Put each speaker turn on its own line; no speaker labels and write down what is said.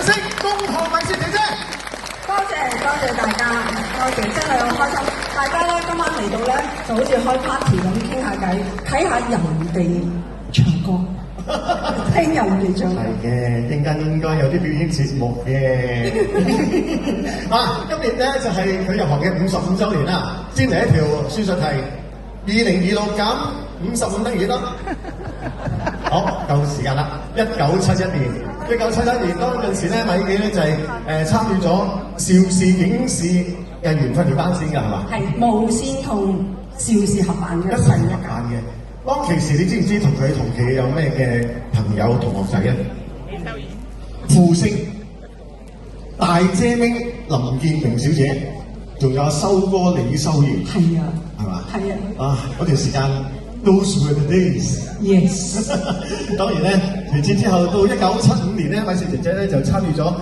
聲恭賀米雪姐姐。
多謝大家，多謝真係好開心。大家咧今晚嚟到咧，就好似開 party 咁傾下偈，睇下人哋唱歌，聽人哋唱歌。
係嘅，陣間應該有啲表演節目嘅。今年咧就係佢入行嘅55週年啦。先嚟一條算術題，2026減55等於幾多？好，夠時間啦。1971年當陣時咧，米記咧就係參與咗邵氏影視嘅元訓練班先㗎，係嘛？係
無線同邵氏合辦嘅，
一齊合辦嘅。當其時，你知唔知同佢同期有咩嘅朋友同學仔咧？傅聲、大姐明、林建明小姐，仲有修哥李修賢。係啊，係嘛？係啊。嗰段時間 ，those were the days。Yes。當然咧，其次之後到1975年咧，米雪姐姐咧就參與咗。